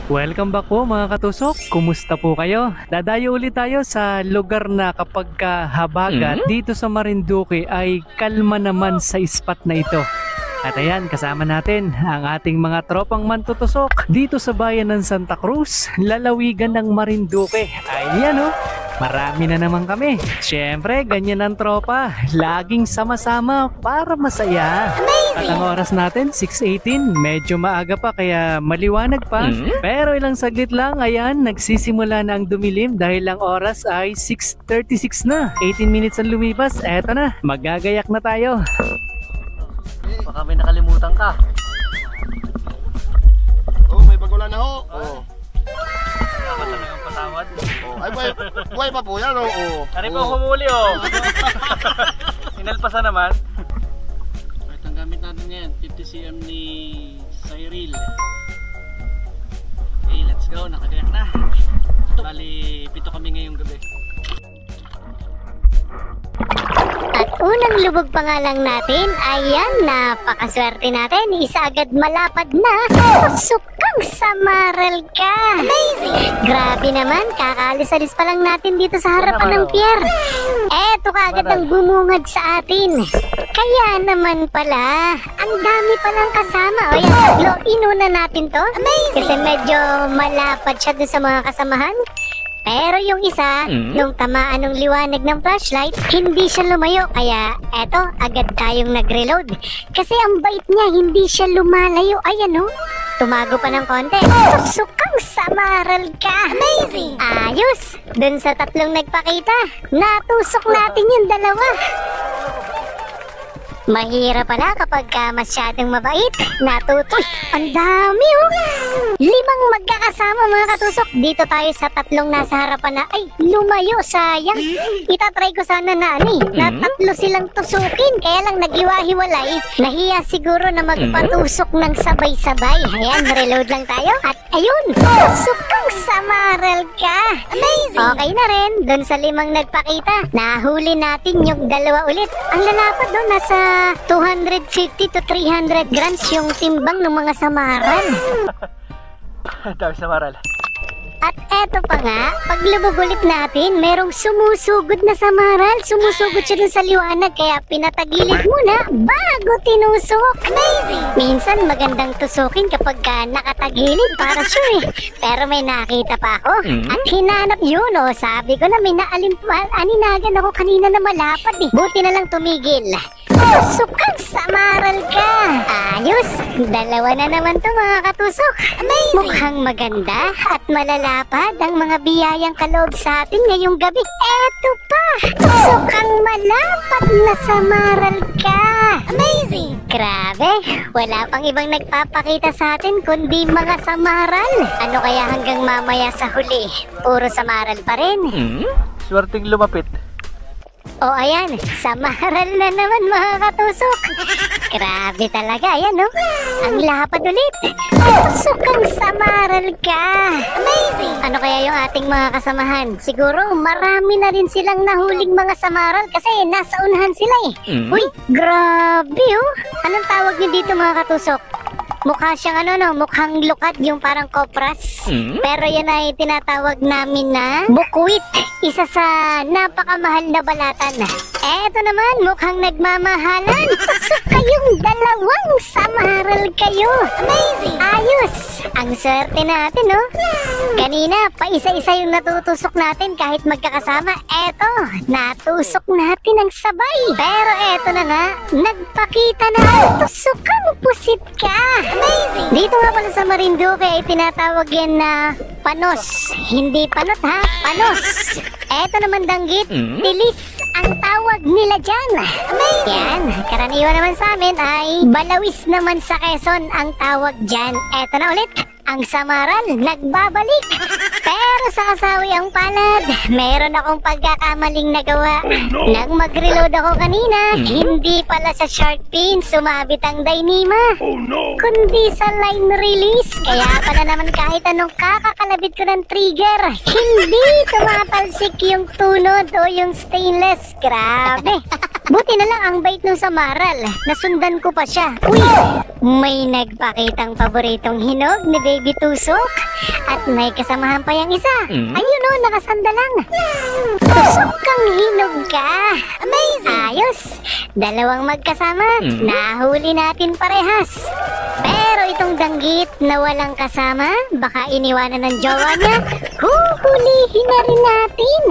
Welcome back po mga katusok. Kumusta po kayo? Dadayo ulit tayo sa lugar na kapag habagat dito sa Marinduque ay kalma naman sa spot na ito. At ayan, kasama natin ang ating mga tropang mantutusok dito sa bayan ng Santa Cruz, lalawigan ng Marinduque. Ayan marami na naman kami. Siyempre, ganyan ang tropa. Laging sama-sama para masaya. At ang oras natin, 6:18. Medyo maaga pa kaya maliwanag pa. Pero ilang saglit lang, ayan, nagsisimula na ang dumilim dahil ang oras ay 6:36 na. 18 minutes ang lumipas. Eto na, magagayak na tayo. Baka may nakalimutan ka. May bagulan na ho. Dapat talagang patawad. Ay, buhay pa po yan. Ano po humuli Inalpasa naman. Ito ang gamit natin ngayon, 50 cm ni Cyril. Okay, let's go. Nakagayak na. Bali, 7 kami ngayong gabi. At unang lubog pa nga lang natin, ayan, napakaswerte natin. Isa agad malapad na. Sukang samaral ka. Amazing! Grabe naman, kakaalis-alis pa lang natin dito sa harapan ng pier. Eto kaagad ang bumungad sa atin. Kaya naman pala, ang dami palang kasama. O yan, tatlo, inuna natin to. Amazing! Kasi medyo malapad siya dun sa mga kasamahan. Pero yung isa, nung tamaan ng liwanag ng flashlight, hindi siya lumayo. Kaya eto, agad tayong nag-reload. Kasi ang bait niya, hindi siya lumalayo. Ayan tumago pa ng konti. Sukang samaral ka. Amazing! Ayos! Dun sa tatlong nagpakita, natusok natin yung dalawa. Mahirap pala kapag masyadong mabait. Natutoy. Ang dami 5 magkakasama mga katusok. Dito tayo sa tatlong nasa harapan na ay lumayo, sayang. Itatry ko sana na na tatlo silang tusukin. Kaya lang naghiwa-hiwalay. Nahiya siguro na magpatusok ng sabay-sabay. Ayan, reload lang tayo. At ayun, sukang samaral ka. Amazing! Okay na rin. Doon sa 5 nagpakita, nahuli natin yung dalawa ulit. Ang lalapad doon, nasa 250 to 300 grams yung timbang ng mga samaral. Dami samaral. At eto pa nga, pag lubog ulit natin, merong sumusugod na samaral. Sumusugod siya dun sa liwanag, kaya pinatagilid muna bago tinusok. Amazing! Minsan magandang tusukin kapag nakatagilid para sure. Pero may nakita pa ako. At hinanap yun sabi ko na may aninagan ako kanina na malapad Buti na lang tumigil. Sukang samaral ka. Ayos, dalawa na naman to mga katusok. Amazing! Mukhang maganda at malalapad ang mga biyayang kaloob sa atin ngayong gabi. Eto pa, sukang malapad na samaral ka. Amazing! Grabe, wala pang ibang nagpapakita sa atin kundi mga samaral. Ano kaya hanggang mamaya sa huli? Puro samaral pa rin. Swerteng lumapit. O ayan, samaral na naman mga katusok. Grabe talaga, ayan ang lapad ulit. Sukang samaral ka. Amazing! Ano kaya yung ating mga kasamahan? Siguro marami na rin silang nahuling mga samaral kasi nasa unahan sila Uy, grabe Anong tawag niyo dito mga katusok? Mukha siyang mukhang lukat, yung parang kopras. Pero yan ay tinatawag namin na bukwit. Isa sa napakamahal na balatan. Eto naman, mukhang nagmamahalan. Tusok kayong dalawang samaral kayo. Amazing! Ayos! Ang swerte natin Kanina, pa isa-isa yung natutusok natin kahit magkakasama. Eto, natusok natin ang sabay. Pero eto na nga, nagpakita na. Tusokang pusit ka. Amazing! Dito nga pala sa Marinduque ay tinatawag yan na panos. Hindi panot panos. Eto naman danggit, tilis ang tawag nila dyan. Amazing! Yan, karaniwan naman sa amin ay balawis naman sa Quezon ang tawag dyan. Eto na ulit, ang samaral nagbabalik. Pero sa kasawiang palad, meron akong pagkakamaling nagawa. Nang mag-reload ako kanina, hindi pala sa shark fin sumabit ang Dyneema, kundi sa line release. Kaya pala naman kahit anong kakakalabit ko ng trigger, hindi tumatalsik yung tunod o yung stainless. Grabe! Buti na lang ang bait nung samaral. Nasundan ko pa siya. Uy! May nagpakitang paboritong hinog ni Baby Tusok. At may kasamahan pa yung isa. Ayun o, nakasanda lang. Tusok kang hinog ka. Amazing! Ayos! Dalawang magkasama. Nahuli natin parehas. Pero itong danggit na walang kasama, baka iniwanan ng jowa niya, huhulihin na rin natin.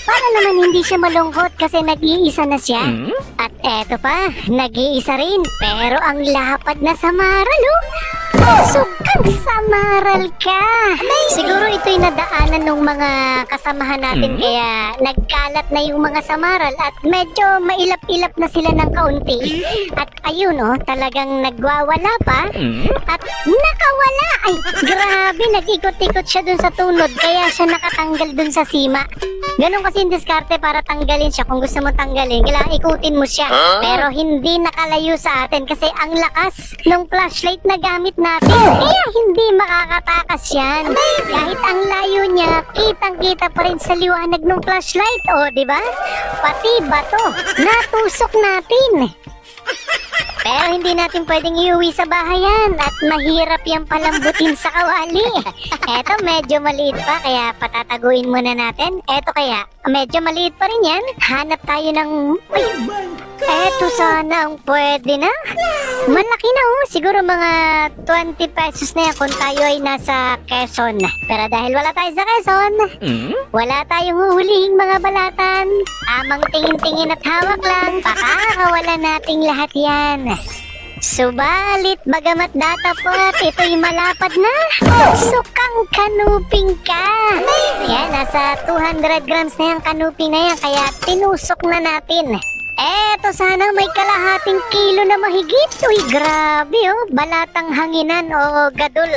Para naman hindi siya malungkot kasi nag-iisa na siya. At eto pa, nag-iisa rin. Pero ang lapad na samaral, oh. Tusok kang samaral ka. Siguro ito'y nadaanan ng mga kasamahan natin kaya nagkalat na yung mga samaral at medyo mailap-ilap na sila ng kaunti. At ayun oh, talagang nagwawala pa at nakawala. Ay, grabe, nag-ikot-ikot siya dun sa tunod kaya siya nakatanggal dun sa sima. Ganon kasi yung diskarte para tanggalin siya. Kung gusto mo tanggalin, kailangan ikutin mo siya. Pero hindi nakalayo sa atin kasi ang lakas ng flashlight na gamit natin. Kaya hindi makakatakas yan. Kahit ang layo niya, kitang-kita pa rin sa liwanag ng flashlight. O, di ba? Pati bato, natusok natin. Pero hindi natin pwedeng iuwi sa bahay yan at mahirap yung palambutin sa kawali. Eto medyo maliit pa kaya patataguin muna natin. Eto kaya medyo maliit pa rin yan. Hanap tayo ng... Ay, eto sana ang pwede na. Malaki na oh. Siguro mga 20 pesos na yan kung tayo ay nasa Quezon. Pero dahil wala tayo sa Quezon, wala tayong huhulihing mga balatan. Tamang tingin-tingin at hawak lang. Pakakawalan nating lahat yan. Subalit, bagamat datapot, ito'y malapad na. Tusok kang kanuping ka. Yan, nasa 200 grams na yung kanuping na yan, kaya tinusok na natin. Eto sana may kalahating kilo na mahigit. Uy, grabe oh, balatang hanginan o gadol.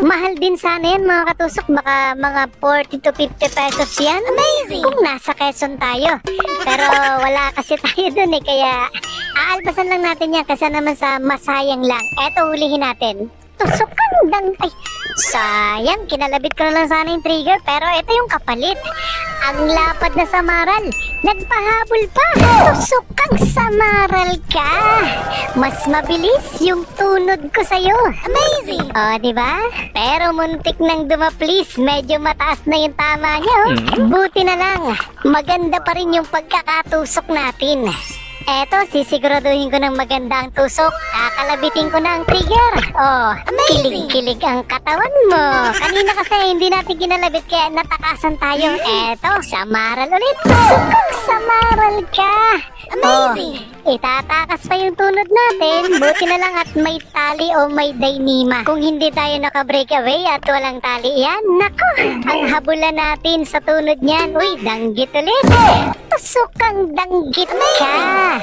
Mahal din sana yan mga katusok, baka mga 40 to 50 pesos yan. Amazing! Kung nasa Quezon tayo. Pero wala kasi tayo dun eh, kaya aalpasan lang natin yan kasi naman sa masayang lang. Eto, hulihin natin. Tusok kang ay, sayang, kinalabit ko na lang sana yung trigger, pero ito yung kapalit. Ang lapad na samaral, nagpahabol pa. Tusok kang samaral ka. Mas mabilis yung tunod ko sa'yo. Amazing! O, diba? Pero muntik nang dumaplis, medyo mataas na yung tama niya. Buti na lang, maganda pa rin yung pagkakatusok natin. Eto, sisiguraduhin ko ng maganda ang tusok. Kakalabitin ko na ang trigger. Oh, kilig-kilig ang katawan mo. Kanina kasi hindi natin kinalabit kaya natakasan tayo. Eto, samaral ulit. Tusok kang samaral ka. Amazing! Oh, itatakas pa yung tunod natin. Buti na lang at may tali o may dainima. Kung hindi tayo naka-breakaway at walang tali yan, nako, ang habulan natin sa tunod niyan. Uy, danggit ulit. Tusok kang danggit ka.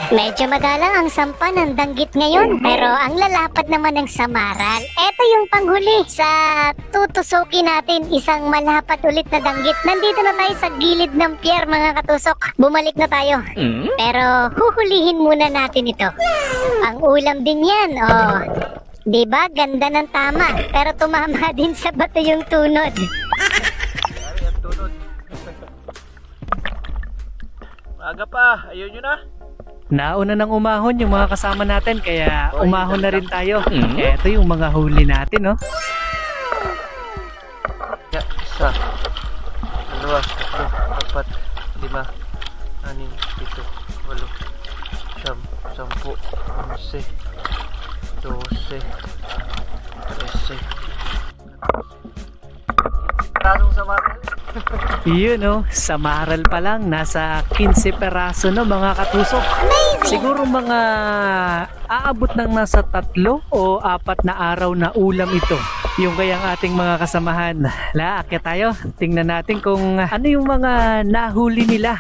Medyo magalang ang sampa ng danggit ngayon, pero ang lalapad naman ng samaral. Eto yung panghuli sa tutusukin natin, isang malapad ulit na danggit. Nandito na tayo sa gilid ng pier mga katusok. Bumalik na tayo. Pero huhulihin muna natin ito. Ang ulam din yan, oh. Diba? Ganda ng tama. Pero tumama din sa bato yung tunod. Maaga pa, ayun yun na. Nauna nang umahon yung mga kasama natin kaya umahon na rin tayo. Ito yung mga huli natin, no? Isa, dalawa, tatlo, apat, lima, anim, pito, walo, siyam, 10, 11, 12, 13. Rasong samaral. Yun no, samaral pa lang, nasa 15 peraso no mga katusok. Siguro mga aabot ng nasa 3 o 4 na araw na ulam ito. Yung kayang ating mga kasamahan. Akyat tayo, tingnan natin kung ano yung mga nahuli nila.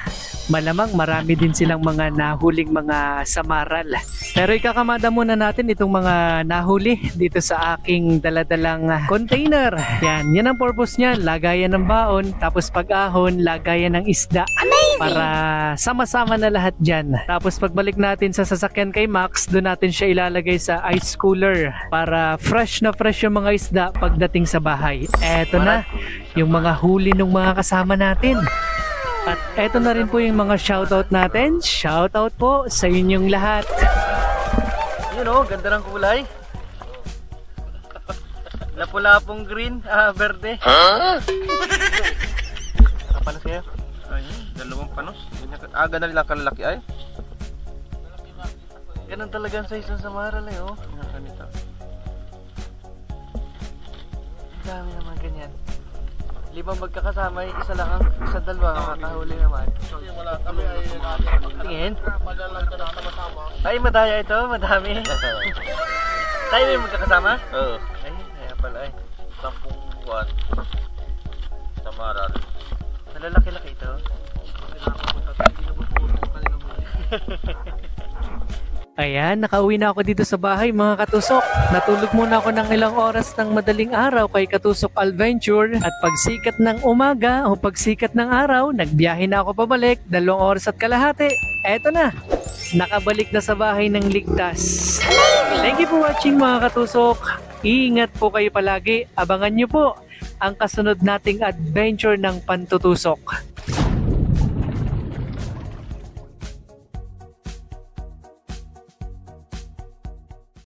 Malamang marami din silang mga nahuling mga samaral. Pero ikakamada muna natin itong mga nahuli dito sa aking daladalang container. Yan ang purpose niya. Lagayan ng baon, tapos pag-ahon, lagayan ng isda. Amazing! Para sama-sama na lahat dyan. Tapos pagbalik natin sa sasakyan kay Max, doon natin siya ilalagay sa ice cooler para fresh na fresh yung mga isda pagdating sa bahay. Eto na, yung mga huli ng mga kasama natin. At eto na rin po yung mga shoutout natin. Shoutout po sa inyong lahat. Yun oh, ganda ng kulay. Lapu-lapong green, verde. Panos kayo? Ayun, Dalawang panos. Ganda nila kalalaki ay. ganun talaga ang size ng samaral eh oh. Ganito. Ang dami naman ganyan. 5 magkakasama, isa lang ang isa dalawa makakahuli naman. Wala kami ay Tingin. madalang ka nakakasama. Ay, madaya ito, madami. Tayo yung magkakasama? Oo. Ay, kaya pala ay. 10 buwan. Samaral. Nalalaki-laki ito. Ayan, nakauwi na ako dito sa bahay mga katusok. Natulog muna ako ng ilang oras ng madaling araw kay Katusok Adventure. At pagsikat ng umaga o pagsikat ng araw, nagbiyahe na ako pabalik, 2 oras at kalahati. Eto na, nakabalik na sa bahay ng ligtas. Thank you for watching mga katusok. Ingat po kayo palagi. Abangan nyo po ang kasunod nating adventure ng pantutusok.